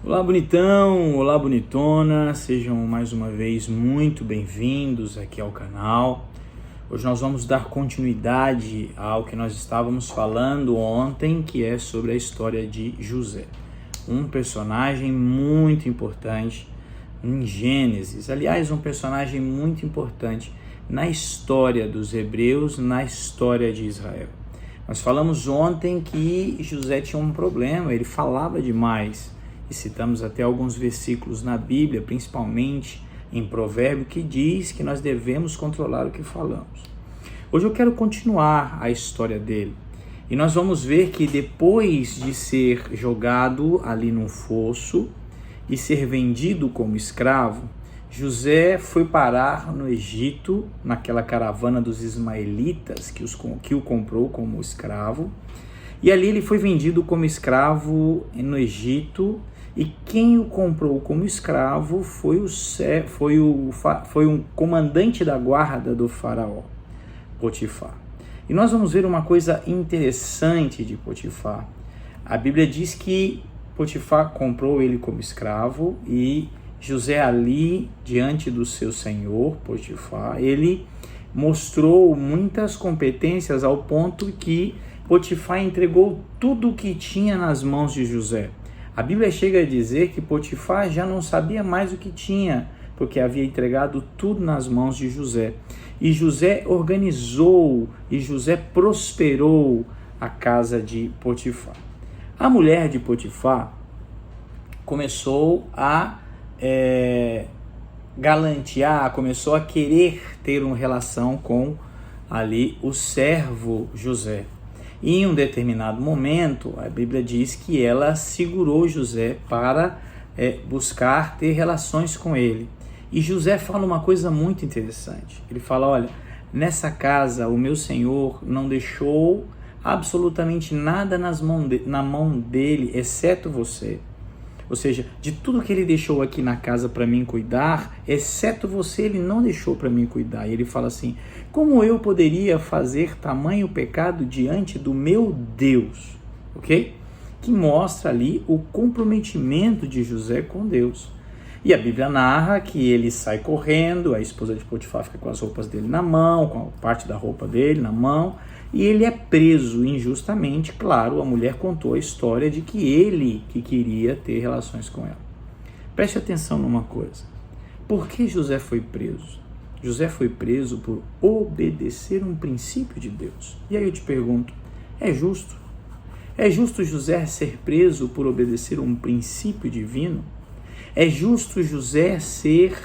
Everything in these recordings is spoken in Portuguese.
Olá, bonitão! Olá, bonitona! Sejam mais uma vez muito bem-vindos aqui ao canal. Hoje nós vamos dar continuidade ao que nós estávamos falando ontem, que é sobre a história de José. Um personagem muito importante em Gênesis. Aliás, um personagem muito importante na história dos hebreus, na história de Israel. Nós falamos ontem que José tinha um problema, ele falava demais. E citamos até alguns versículos na Bíblia, principalmente em Provérbio, que diz que nós devemos controlar o que falamos. Hoje eu quero continuar a história dele. E nós vamos ver que depois de ser jogado ali num fosso e ser vendido como escravo, José foi parar no Egito, naquela caravana dos ismaelitas que o comprou como escravo. E ali ele foi vendido como escravo no Egito. E quem o comprou como escravo foi um comandante da guarda do faraó, Potifar. E nós vamos ver uma coisa interessante de Potifar. A Bíblia diz que Potifar comprou ele como escravo e José ali, diante do seu senhor, Potifar, ele mostrou muitas competências ao ponto que Potifar entregou tudo o que tinha nas mãos de José. A Bíblia chega a dizer que Potifar já não sabia mais o que tinha, porque havia entregado tudo nas mãos de José. E José organizou, e José prosperou a casa de Potifar. A mulher de Potifar começou a galantear, começou a querer ter uma relação com ali o servo José. E em um determinado momento, a Bíblia diz que ela segurou José para buscar ter relações com ele. E José fala uma coisa muito interessante. Ele fala, olha, nessa casa o meu Senhor não deixou absolutamente nada na mão dele, exceto você. Ou seja, de tudo que ele deixou aqui na casa para mim cuidar, exceto você, ele não deixou para mim cuidar. E ele fala assim, como eu poderia fazer tamanho pecado diante do meu Deus? Ok? Que mostra ali o comprometimento de José com Deus. E a Bíblia narra que ele sai correndo, a esposa de Potifar fica com as roupas dele na mão, com a parte da roupa dele na mão, e ele é preso injustamente. Claro, a mulher contou a história de que ele que queria ter relações com ela. Preste atenção numa coisa. Por que José foi preso? José foi preso por obedecer um princípio de Deus. E aí eu te pergunto, é justo? É justo José ser preso por obedecer um princípio divino? É justo José ser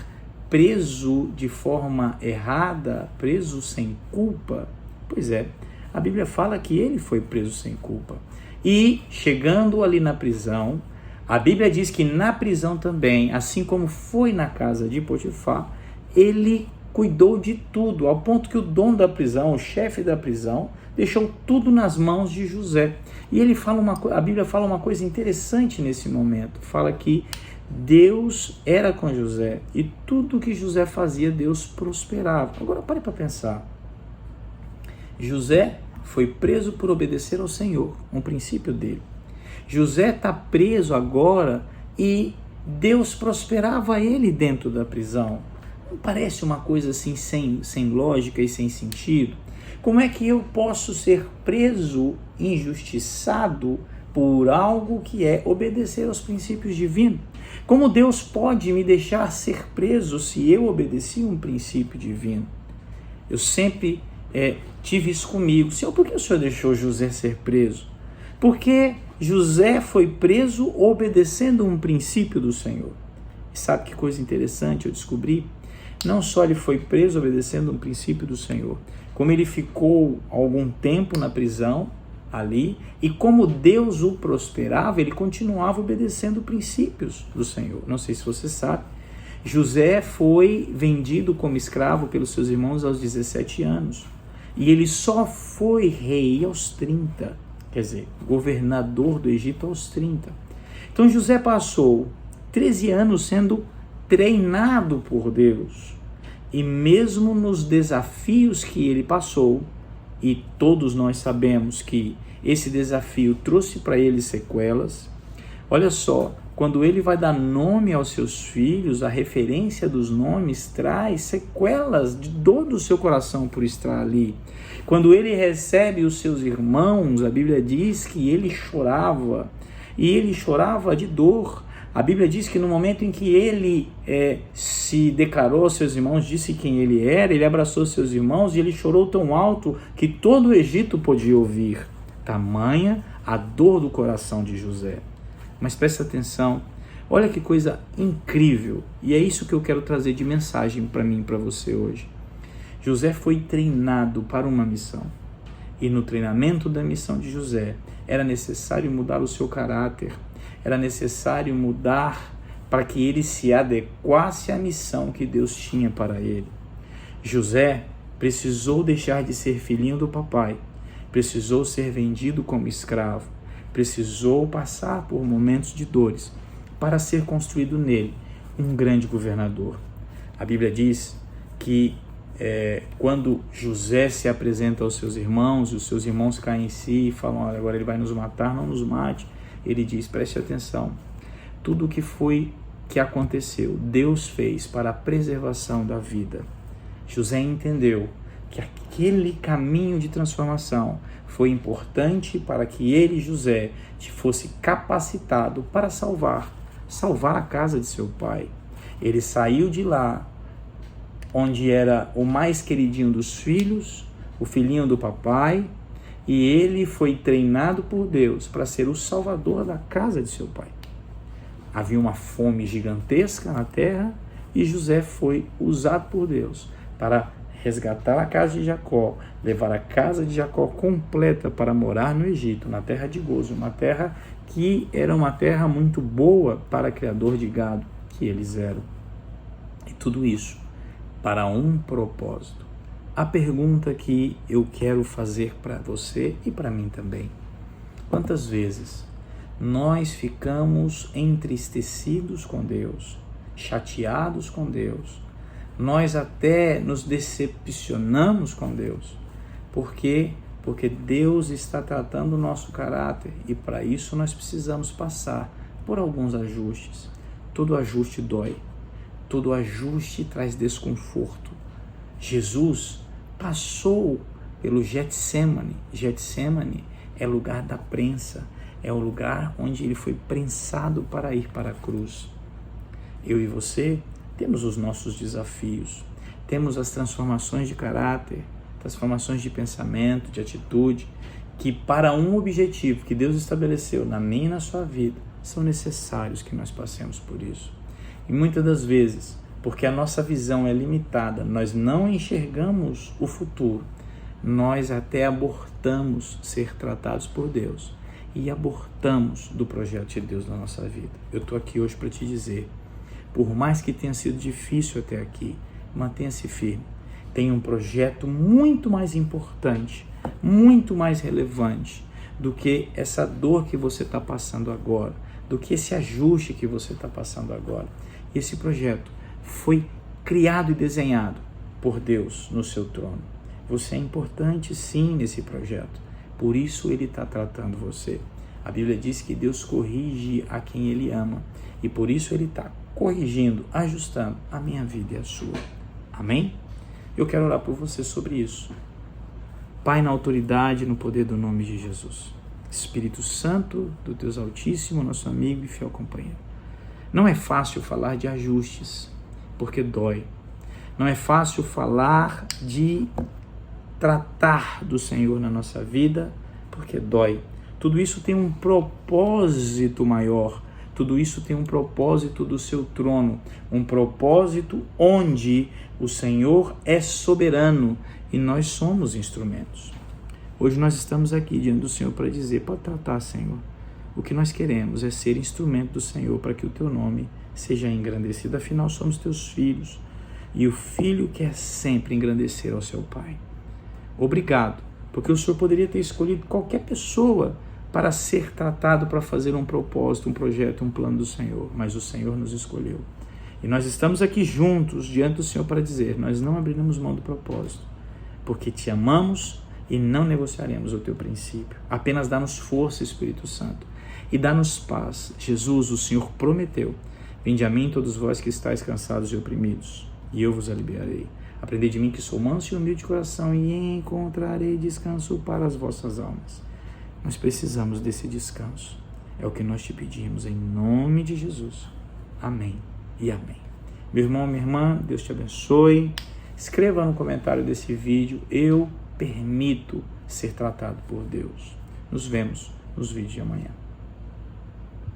preso de forma errada, preso sem culpa? Pois é. A Bíblia fala que ele foi preso sem culpa. E, chegando ali na prisão, a Bíblia diz que na prisão também, assim como foi na casa de Potifar, ele cuidou de tudo, ao ponto que o dono da prisão, o chefe da prisão, deixou tudo nas mãos de José. E a Bíblia fala uma coisa interessante nesse momento. Fala que Deus era com José e tudo que José fazia, Deus prosperava. Agora pare para pensar. José foi preso por obedecer ao Senhor, um princípio dele. José está preso agora e Deus prosperava ele dentro da prisão. Não parece uma coisa assim sem lógica e sem sentido? Como é que eu posso ser preso, injustiçado por algo que é obedecer aos princípios divinos? Como Deus pode me deixar ser preso se eu obedeci um princípio divino? Eu sempre tive isso comigo. Senhor, por que o Senhor deixou José ser preso? Porque José foi preso obedecendo um princípio do Senhor. E sabe que coisa interessante eu descobri? Não só ele foi preso obedecendo um princípio do Senhor, como ele ficou algum tempo na prisão ali, e como Deus o prosperava, ele continuava obedecendo princípios do Senhor. Não sei se você sabe, José foi vendido como escravo pelos seus irmãos aos 17 anos. E ele só foi rei aos 30, quer dizer, governador do Egito aos 30. Então José passou 13 anos sendo treinado por Deus. E mesmo nos desafios que ele passou, e todos nós sabemos que esse desafio trouxe para ele sequelas, olha só, quando ele vai dar nome aos seus filhos, a referência dos nomes traz sequelas de dor do seu coração por estar ali. Quando ele recebe os seus irmãos, a Bíblia diz que ele chorava, e ele chorava de dor. A Bíblia diz que no momento em que ele se declarou aos seus irmãos, disse quem ele era, ele abraçou seus irmãos e ele chorou tão alto que todo o Egito podia ouvir. Tamanha a dor do coração de José. Mas presta atenção, olha que coisa incrível, e é isso que eu quero trazer de mensagem para mim e para você hoje. José foi treinado para uma missão, e no treinamento da missão de José, era necessário mudar o seu caráter, era necessário mudar para que ele se adequasse à missão que Deus tinha para ele. José precisou deixar de ser filhinho do papai, precisou ser vendido como escravo, precisou passar por momentos de dores para ser construído nele um grande governador. A Bíblia diz que quando José se apresenta aos seus irmãos, e os seus irmãos caem em si e falam: olha, agora ele vai nos matar, não nos mate. Ele diz: preste atenção, tudo o que aconteceu, Deus fez para a preservação da vida. José entendeu que aquele caminho de transformação foi importante para que ele, José, fosse capacitado para salvar a casa de seu pai. Ele saiu de lá, onde era o mais queridinho dos filhos, o filhinho do papai, e ele foi treinado por Deus para ser o salvador da casa de seu pai. Havia uma fome gigantesca na terra e José foi usado por Deus para resgatar a casa de Jacó, levar a casa de Jacó completa para morar no Egito, na terra de Gozo, uma terra que era uma terra muito boa para criador de gado, que eles eram. E tudo isso para um propósito. A pergunta que eu quero fazer para você e para mim também: quantas vezes nós ficamos entristecidos com Deus, chateados com Deus, nós até nos decepcionamos com Deus? Por quê? Porque Deus está tratando o nosso caráter e para isso nós precisamos passar por alguns ajustes. Todo ajuste dói, todo ajuste traz desconforto. Jesus passou pelo Getsemane. Getsemane é lugar da prensa, é o lugar onde ele foi prensado para ir para a cruz. Eu e você temos os nossos desafios, temos as transformações de caráter, transformações de pensamento, de atitude, que para um objetivo que Deus estabeleceu na minha e na sua vida, são necessários que nós passemos por isso. E muitas das vezes, porque a nossa visão é limitada, nós não enxergamos o futuro, nós até abortamos ser tratados por Deus e abortamos do projeto de Deus na nossa vida. Eu estou aqui hoje para te dizer: por mais que tenha sido difícil até aqui, mantenha-se firme. Tem um projeto muito mais importante, muito mais relevante do que essa dor que você está passando agora, do que esse ajuste que você está passando agora. Esse projeto foi criado e desenhado por Deus no seu trono. Você é importante sim nesse projeto, por isso Ele está tratando você. A Bíblia diz que Deus corrige a quem Ele ama e por isso Ele está corrigindo, ajustando a minha vida e a sua. Amém? Eu quero orar por você sobre isso. Pai, na autoridade e no poder do nome de Jesus. Espírito Santo do Deus Altíssimo, nosso amigo e fiel companheiro. Não é fácil falar de ajustes, porque dói. Não é fácil falar de tratar do Senhor na nossa vida, porque dói. Tudo isso tem um propósito maior. Tudo isso tem um propósito do seu trono, um propósito onde o Senhor é soberano e nós somos instrumentos. Hoje nós estamos aqui diante do Senhor para dizer: pode tratar, Senhor. O que nós queremos é ser instrumento do Senhor para que o teu nome seja engrandecido. Afinal, somos teus filhos e o filho quer sempre engrandecer ao seu pai. Obrigado, porque o Senhor poderia ter escolhido qualquer pessoa para ser tratado, para fazer um propósito, um projeto, um plano do Senhor, mas o Senhor nos escolheu. E nós estamos aqui juntos diante do Senhor para dizer: nós não abriremos mão do propósito, porque te amamos e não negociaremos o teu princípio. Apenas dá-nos força, Espírito Santo. e dá-nos paz. Jesus, o Senhor prometeu: vinde a mim todos vós que estáis cansados e oprimidos, e eu vos aliviarei. Aprendei de mim que sou manso e humilde de coração, e encontrarei descanso para as vossas almas. Nós precisamos desse descanso. É o que nós te pedimos em nome de Jesus. Amém e amém. Meu irmão, minha irmã, Deus te abençoe. Escreva no comentário desse vídeo: eu permito ser tratado por Deus. Nos vemos nos vídeos de amanhã.